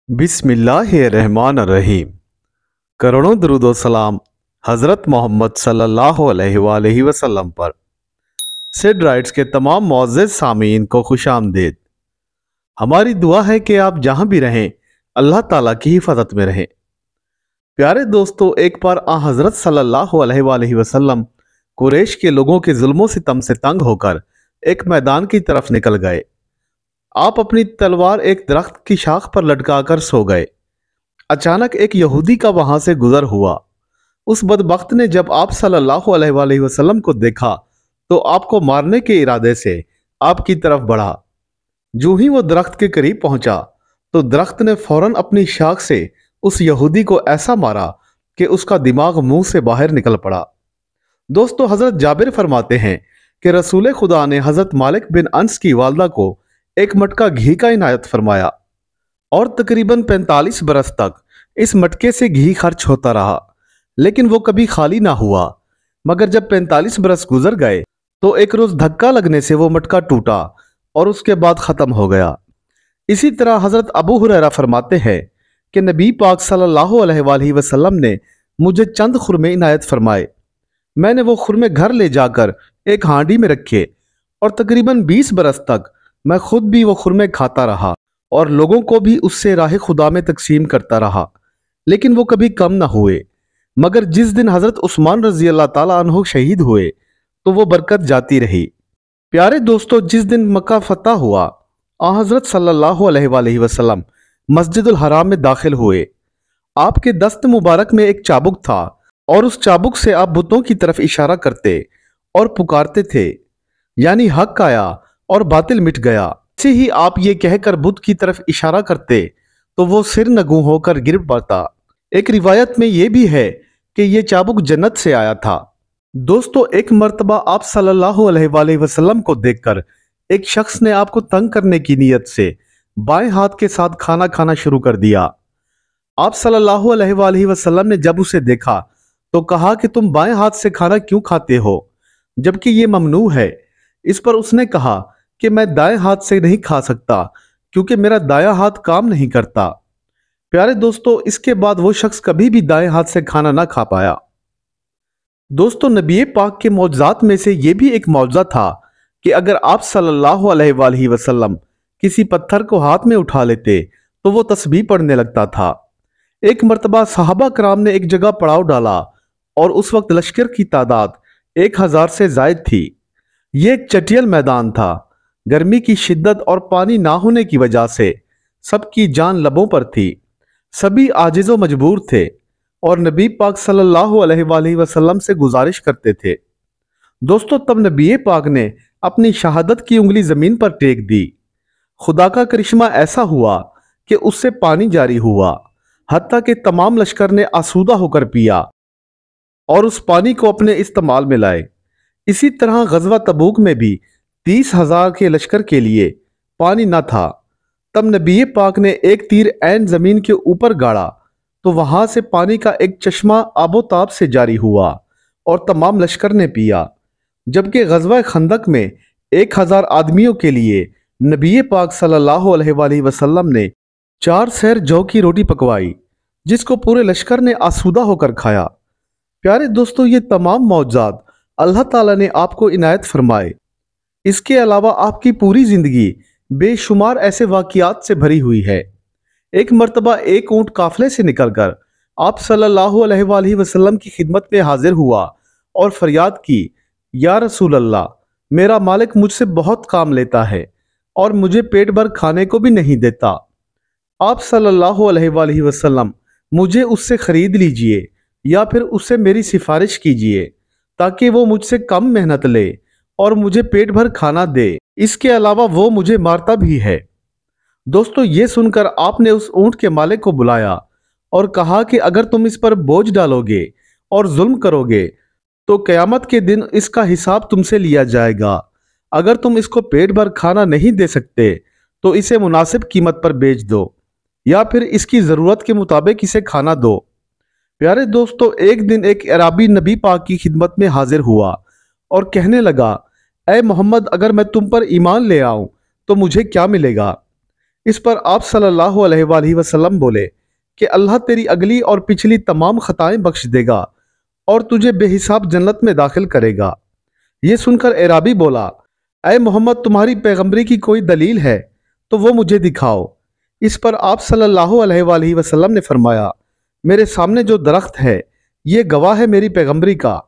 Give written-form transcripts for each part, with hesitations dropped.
बिस्मिल्लाहिर्रहमानिर्रहीम। करोड़ों दरूद व सलाम हज़रत मोहम्मद सल्लल्लाहु अलैहि वसल्लम पर। सिड राइट्स के तमाम मुअज़्ज़ज़ सामीन को खुशामदीद। हमारी दुआ है कि आप जहां भी रहें अल्लाह ताला की हिफाजत में रहें। प्यारे दोस्तों, एक बार हज़रत सल्लल्लाहु अलैहि वसल्लम कुरैश के लोगों के जुल्मों सितम से तंग होकर एक मैदान की तरफ निकल गए। आप अपनी तलवार एक दरख्त की शाख पर लटकाकर सो गए। अचानक एक यहूदी का वहां से गुजर हुआ। उस बदबख्त ने जब आप सल्लल्लाहु अलैहि वसल्लम को देखा तो आपको मारने के इरादे से आपकी तरफ बढ़ा। जो ही वो दरख्त के करीब पहुंचा तो दरख्त ने फौरन अपनी शाख से उस यहूदी को ऐसा मारा कि उसका दिमाग मुंह से बाहर निकल पड़ा। दोस्तों, हजरत जाबिर फरमाते हैं कि रसूल खुदा ने हजरत मालिक बिन अंस की वालदा को एक मटका घी का इनायत फरमाया और तकरीबन 45 बरस तक इस मटके से घी खर्च होता रहा, लेकिन वो कभी खाली ना हुआ। मगर जब 45 बरस गुजर गए तो एक रोज धक्का लगने से वो मटका टूटा और उसके बाद खत्म हो गया। इसी तरह हजरत अबू हुरैरा फरमाते हैं कि नबी पाक सल्लल्लाहु अलैहि वसल्लम ने मुझे चंद खुरमे इनायत फरमाए। मैंने वो खुरमे घर ले जाकर एक हांडी में रखे और तकरीबन 20 बरस तक मैं खुद भी वो खुरमे खाता रहा और लोगों को भी उससे राह खुदा में तकसीम करता रहा, लेकिन वो कभी कम ना हुए। मगर जिस दिन हजरत उस्मान रजी अल्लाह ताला अन्हु शहीद हुए तो वो बरकत जाती रही। प्यारे दोस्तों, जिस दिन मक्का फतह हुआ हजरत सल्लल्लाहु अलैहि वसल्लम मस्जिदुल हराम में दाखिल हुए। आपके दस्त मुबारक में एक चाबुक था और उस चाबुक से आप बुतों की तरफ इशारा करते और पुकारते थे, यानी हक आया और बातिल मिट गया। ऐसे ही आप ये कहकर बुत की तरफ इशारा करते तो वो सिर नगू होकर गिर पड़ता। एक रिवायत में ये भी है कि ये चाबुक जन्नत से आया था। दोस्तों, एक मर्तबा आप सल्लल्लाहु अलैहि वसल्लम को देखकर एक शख्स ने आपको तंग करने की नीयत से बाएं हाथ के साथ खाना खाना शुरू कर दिया। आप सल्लल्लाहु अलैहि वसल्लम ने जब उसे देखा तो कहा कि तुम बाएं हाथ से खाना क्यों खाते हो, जबकि ये ममनू है। इस पर उसने कहा कि मैं दाएं हाथ से नहीं खा सकता क्योंकि मेरा दायां हाथ काम नहीं करता। प्यारे दोस्तों, इसके बाद वो शख्स कभी भी दाएं हाथ से खाना ना खा पाया। दोस्तों, नबी पाक के मौजज़ात में से ये भी एक मौजज़ा था कि अगर आप सल्लल्लाहु अलैहि वसल्लम किसी पत्थर को हाथ में उठा लेते तो वो तस्बीह पढ़ने लगता था। एक मर्तबा सहाबा कराम ने एक जगह पड़ाव डाला और उस वक्त लश्कर की तादाद 1000 से जायद थी। ये एक चटियल मैदान था। गर्मी की शिद्दत और पानी ना होने की वजह से सबकी जान लबों पर थी। सभी आजिज़ो मजबूर थे और नबी पाक सल्लल्लाहु अलैहि वसल्लम से गुजारिश करते थे। दोस्तों, तब नबी पाक ने अपनी शहादत की उंगली जमीन पर टेक दी। खुदा का करिश्मा ऐसा हुआ कि उससे पानी जारी हुआ, हत्ता कि तमाम लश्कर ने आसूदा होकर पिया और उस पानी को अपने इस्तेमाल में लाए। इसी तरह गजवा तबूक में भी 30,000 के लश्कर के लिए पानी न था। तब नबी पाक ने एक तीर ऐन जमीन के ऊपर गाड़ा तो वहां से पानी का एक चश्मा आबोताब से जारी हुआ और तमाम लश्कर ने पिया। जबकि गजवा खंदक में 1000 आदमियों के लिए नबी पाक सल्लल्लाहु अलैहि वसल्लम ने 4 सेर जौ की रोटी पकवाई, जिसको पूरे लश्कर ने आसूदा होकर खाया। प्यारे दोस्तों, ये तमाम मौजज़ात अल्लाह ताला ने आपको इनायत फरमाए। इसके अलावा आपकी पूरी जिंदगी बेशुमार ऐसे वाकियात से भरी हुई है। एक मर्तबा एक ऊंट काफले से निकलकर आप सल्लल्लाहु अलैहि वसल्लम की खिदमत में हाजिर हुआ और फरियाद की, या रसूल अल्लाह, मेरा मालिक मुझसे बहुत काम लेता है और मुझे पेट भर खाने को भी नहीं देता। आप सल्लल्लाहु अलैहि वसल्लम मुझे उससे खरीद लीजिए या फिर उससे मेरी सिफारिश कीजिए ताकि वो मुझसे कम मेहनत ले और मुझे पेट भर खाना दे। इसके अलावा वो मुझे मारता भी है। दोस्तों, ये सुनकर आपने उस ऊंट के मालिक को बुलाया और कहा कि अगर तुम इस पर बोझ डालोगे और जुल्म करोगे तो क़यामत के दिन इसका हिसाब तुमसे लिया जाएगा। अगर तुम इसको पेट भर खाना नहीं दे सकते तो इसे मुनासिब कीमत पर बेच दो या फिर इसकी ज़रूरत के मुताबिक इसे खाना दो। प्यारे दोस्तों, एक दिन एक अराबी नबी पाक की खिदमत में हाजिर हुआ और कहने लगा, ए मोहम्मद, अगर मैं तुम पर ईमान ले आऊं तो मुझे क्या मिलेगा? इस पर आप सल्लल्लाहु अलैहि वसल्लम बोले कि अल्लाह तेरी अगली और पिछली तमाम खताएं बख्श देगा और तुझे बेहिसाब जन्नत में दाखिल करेगा। ये सुनकर एराबी बोला, ऐ मोहम्मद, तुम्हारी पैगंबरी की कोई दलील है तो वो मुझे दिखाओ। इस पर आप सल्लल्लाहु अलैहि वसल्लम ने फरमाया, मेरे सामने जो दरख्त है ये गवाह है मेरी पैगंबरी का।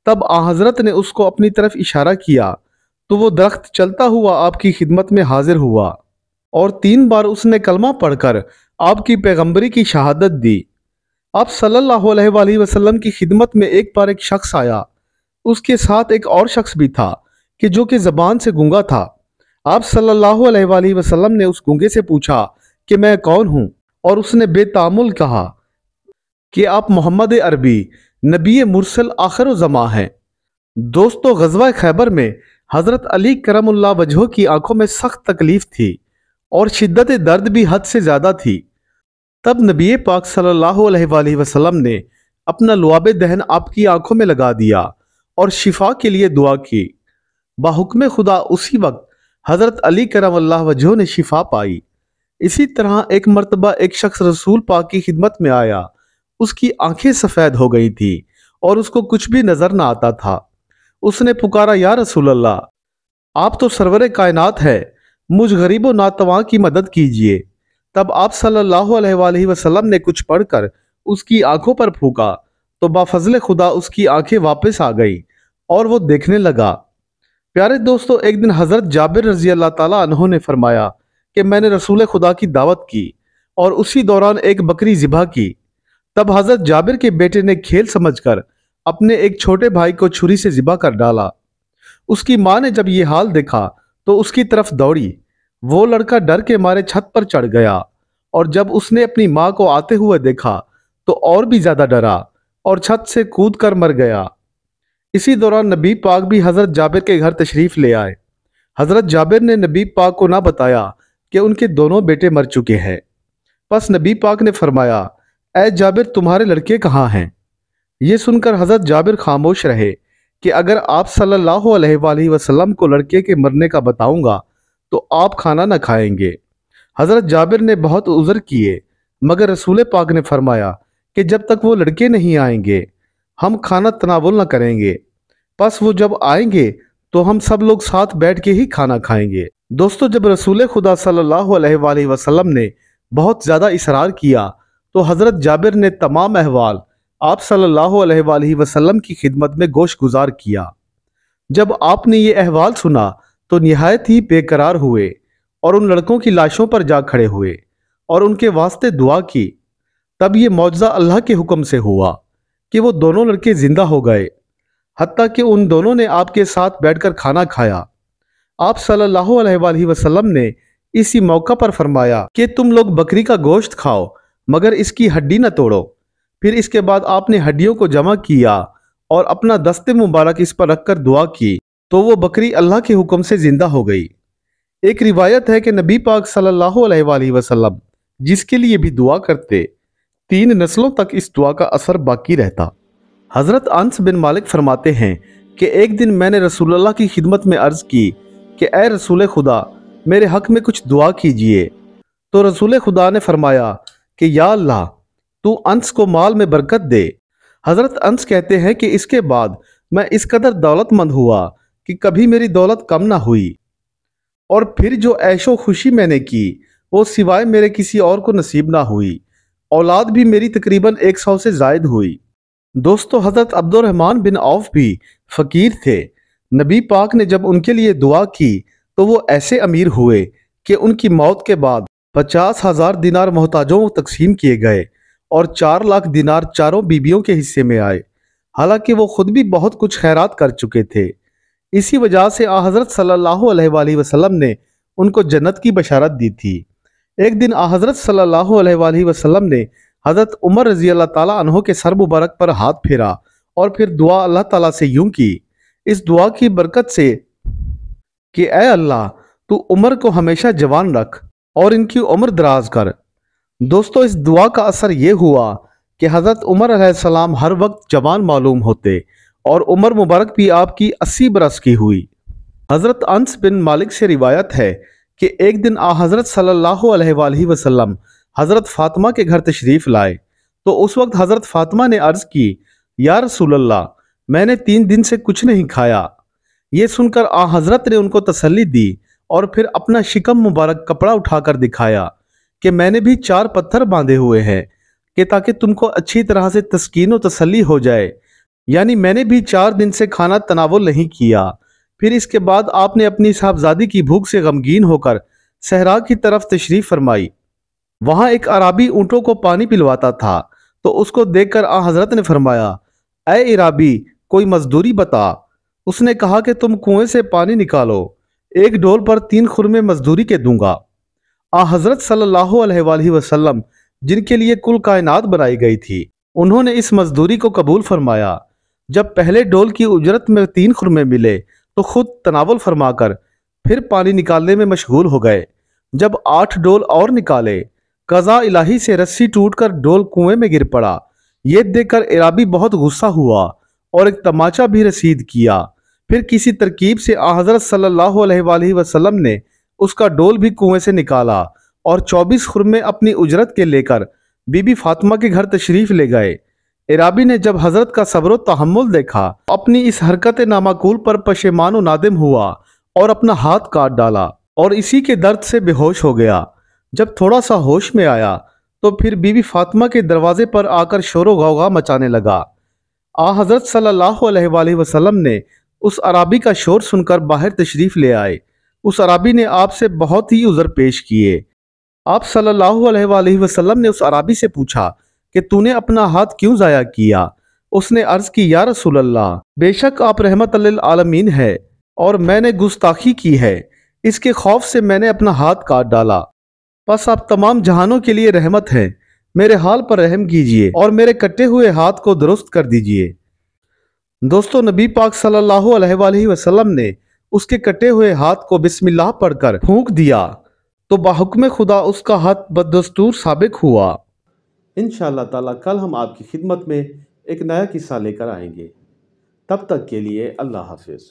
तब आ हजरत ने उसको अपनी तरफ इशारा किया तो वो दरख्त चलता हुआ आपकी खिदमत में हाजिर हुआ और 3 बार उसने कलमा पढ़कर आपकी पैगंबरी की शहादत दी। आप सल्लल्लाहु अलैहि वसल्लम की खिदमत में एक बार एक शख्स आया, उसके साथ एक और शख्स भी था कि जो कि ज़बान से गूंगा था। आप सल्लल्लाहु अलैहि वसल्लम ने उस गूंगे से पूछा कि मैं कौन हूँ, और उसने बेतामुल कहा कि आप मोहम्मद अरबी नबी मुरसल आखिर ज़मा हैं। दोस्तों, ग़ज़वा खैबर में हज़रत अली करमुल्लाह वजहो की आंखों में सख्त तकलीफ थी और शिद्दत दर्द भी हद से ज़्यादा थी। तब नबी पाक सल्लल्लाहु अलैहि वसल्लम ने अपना लुआब दहन आपकी आंखों में लगा दिया और शिफा के लिए दुआ की। बाहुक्म खुदा उसी वक्त हज़रत अली करमुल्लाह वजहो ने शिफा पाई। इसी तरह एक मर्तबा एक शख्स रसूल पाक की खिदमत में आया। उसकी आंखें सफ़ेद हो गई थी और उसको कुछ भी नज़र न आता था। उसने पुकारा, या रसूल अल्लाह, आप तो सरवरे कायनात है, मुझ गरीब व नातवां की मदद कीजिए। तब आप सल्लल्लाहु अलैहि वसल्लम ने कुछ पढ़कर उसकी आंखों पर फूका तो बाफजल खुदा उसकी आंखें वापस आ गई और वो देखने लगा। प्यारे दोस्तों, एक दिन हज़रत जाबिर रज़ी अल्लाह ताला अन्हो ने फरमाया कि मैंने रसूल खुदा की दावत की और उसी दौरान एक बकरी ज़िबा की। तब हज़रत जाबिर के बेटे ने खेल समझकर अपने एक छोटे भाई को छुरी से ज़िबा कर डाला। उसकी माँ ने जब ये हाल देखा तो उसकी तरफ दौड़ी। वो लड़का डर के मारे छत पर चढ़ गया और जब उसने अपनी माँ को आते हुए देखा तो और भी ज़्यादा डरा और छत से कूद कर मर गया। इसी दौरान नबी पाक भी हज़रत जाबिर के घर तशरीफ़ ले आए। हज़रत जाबिर ने नबी पाक को ना बताया कि उनके दोनों बेटे मर चुके हैं। बस नबी पाक ने फरमाया, ऐ जाबिर, तुम्हारे लड़के कहाँ हैं? ये सुनकर हज़रत जाबिर खामोश रहे कि अगर आप सल्लल्लाहु अलैहि वसल्लम को लड़के के मरने का बताऊंगा तो आप खाना न खाएंगे। हज़रत जाबिर ने बहुत उज़र किए, मगर रसूल पाक ने फरमाया कि जब तक वो लड़के नहीं आएंगे हम खाना तनावुल न करेंगे। बस वो जब आएंगे तो हम सब लोग साथ बैठ के ही खाना खाएंगे। दोस्तों, जब रसूल खुदा सल्लल्लाहु अलैहि वसल्लम ने बहुत ज़्यादा इसरार किया तो हज़रत जाबिर ने तमाम अहवाल आप सल्लल्लाहु अलैहि वसल्लम की खिदमत में गोश गुजार किया। जब आपने ये अहवाल सुना तो निहायत ही बेकरार हुए और उन लड़कों की लाशों पर जा खड़े हुए और उनके वास्ते दुआ की। तब ये मौजज़ा अल्लाह के हुक्म से हुआ कि वो दोनों लड़के जिंदा हो गए, हत्ता कि उन दोनों ने आपके साथ बैठकर खाना खाया। आप सल्लल्लाहु अलैहि वसल्लम ने इसी मौका पर फरमाया कि तुम लोग बकरी का गोश्त खाओ मगर इसकी हड्डी न तोड़ो। फिर इसके बाद आपने हड्डियों को जमा किया और अपना दस्ते मुबारक इस पर रखकर दुआ की तो वो बकरी अल्लाह के हुक्म से जिंदा हो गई। एक रिवायत है कि नबी पाक सल्लल्लाहु अलैहि वसल्लम जिसके लिए भी दुआ करते 3 नस्लों तक इस दुआ का असर बाकी रहता। हज़रत अनस बिन मालिक फरमाते हैं कि एक दिन मैंने रसूलुल्लाह की खिदमत में अर्ज़ की कि ए रसूल खुदा, मेरे हक में कुछ दुआ कीजिए। तो रसूल खुदा ने फरमाया कि या अल्लाह, तू अंस को माल में बरकत दे। हज़रत अंस कहते हैं कि इसके बाद मैं इस कदर दौलतमंद हुआ कि कभी मेरी दौलत कम ना हुई और फिर जो ऐशो खुशी मैंने की वो सिवाय मेरे किसी और को नसीब ना हुई। औलाद भी मेरी तकरीबन 100 से ज़ायद हुई। दोस्तों, हज़रत अब्दुर्रहमान बिन औफ भी फ़कीर थे। नबी पाक ने जब उनके लिए दुआ की तो वो ऐसे अमीर हुए कि उनकी मौत के बाद 50,000 दिनार मोहताजों को तकसीम किए गए और 4 लाख दिनार चारों बीबियों के हिस्से में आए। हालांकि वो खुद भी बहुत कुछ खैरात कर चुके थे। इसी वजह से हज़रत सल्लल्लाहु अलैहि वसल्लम ने उनको जन्नत की बशारत दी थी। एक दिन हज़रत सल्लल्लाहु अलैहि वसल्लम ने हज़रत उमर रज़ी अल्लाह ताला अन्हो के सर मुबारक पर हाथ फेरा और फिर दुआ अल्लाह ताला से यूं की, इस दुआ की बरकत से कि ए अल्लाह, तू उमर को हमेशा जवान रख और इनकी उम्र दराज कर। दोस्तों, इस दुआ का असर ये हुआ कि हज़रत उमर अलैहिस्सलाम हर वक्त जवान मालूम होते और उम्र मुबारक भी आपकी 80 बरस की हुई। हज़रत अनस बिन मालिक से रिवायत है کہ ایک دن حضرت صلی اللہ علیہ وسلم حضرت فاطمہ کے گھر تشریف لائے تو اس وقت حضرت فاطمہ نے عرض کی، یا رسول اللہ، میں نے 3 دن سے کچھ نہیں کھایا۔ یہ سن کر حضرت نے ان کو تسلی دی اور پھر اپنا شکم مبارک کپڑا اٹھا کر دکھایا کہ میں نے بھی 4 پتھر باندھے ہوئے ہیں کہ تاکہ تم کو اچھی طرح سے تسکین و تسلی ہو جائے، یعنی میں نے بھی 4 دن سے کھانا تناول نہیں کیا۔ پھر اس کے بعد آپ نے اپنی صاحبزادی کی بھوک سے غمگین ہو کر صحرا کی طرف تشریف فرمائی۔ وہاں ایک عرابی اونٹوں کو پانی پلواتا تھا تو اس کو دیکھ کر حضرت نے فرمایا، اے عرابی، کوئی مزدوری بتا۔ اس نے کہا کہ تم کنویں سے پانی نکالو، 1 ڈول پر 3 خرمے مزدوری کے دوں گا۔ حضرت صلی اللہ علیہ وسلم، جن کے لیے کل کائنات بنائی گئی تھی، انہوں نے اس مزدوری کو قبول فرمایا۔ جب پہلے ڈول کی اجرت میں 3 خرمے ملے تو خود تناول فرما کر پھر پانی نکالنے میں مشغول ہو گئے۔ جب 8 ڈول اور نکالے، قضاء الہی سے رسی ٹوٹ کر ڈول کنویں میں گر پڑا۔ یہ دیکھ کر عرابی بہت غصہ ہوا اور ایک تماچا بھی رسید کیا۔ پھر کسی ترکیب سے حضرت صلی اللہ علیہ وسلم نے اس کا ڈول بھی کنویں سے نکالا اور 24 خرمے اپنی اجرت کے لے کر بی بی فاطمہ کے گھر تشریف لے گئے۔ عرابی نے جب حضرت کا صبر و تحمل دیکھا، اپنی اس حرکت نامعقول پر پشیمان و نادم ہوا اور اپنا ہاتھ کاٹ ڈالا اور اسی کے درد سے بے ہوش ہو گیا۔ جب تھوڑا سا ہوش میں آیا تو پھر بی بی فاطمہ کے دروازے پر آ کر شور و غوغا مچانے لگا۔ حضرت صلی اللہ علیہ وسلم نے اس عرابی کا شور سن کر باہر تشریف لے آئے۔ اس عرابی نے آپ سے بہت ہی عذر پیش کیے۔ آپ صلی اللہ علیہ وسلم نے اس عرابی سے پوچھا کہ تو نے اپنا ہاتھ کیوں ضائع کیا؟ اس نے عرض کی، یا رسول اللہ، بے شک آپ رحمت للعالمین ہے اور میں نے گستاخی کی ہے، اس کے خوف سے میں نے اپنا ہاتھ کاٹ ڈالا۔ بس آپ تمام جہانوں کے لیے رحمت ہیں، میرے حال پر رحم کیجئے اور میرے کٹے ہوئے ہاتھ کو درست کر دیجئے۔ دوستو، نبی پاک صلی اللہ علیہ وسلم نے اس کے کٹے ہوئے ہاتھ کو بسم اللہ پڑھ کر پھونک دیا تو بحکم خدا اس کا ہاتھ بدستور سابق ہوا۔ انشاءاللہ تعالیٰ کل ہم آپ کی خدمت میں ایک نیا قصہ لے کر آئیں گے۔ تب تک کے لیے اللہ حافظ۔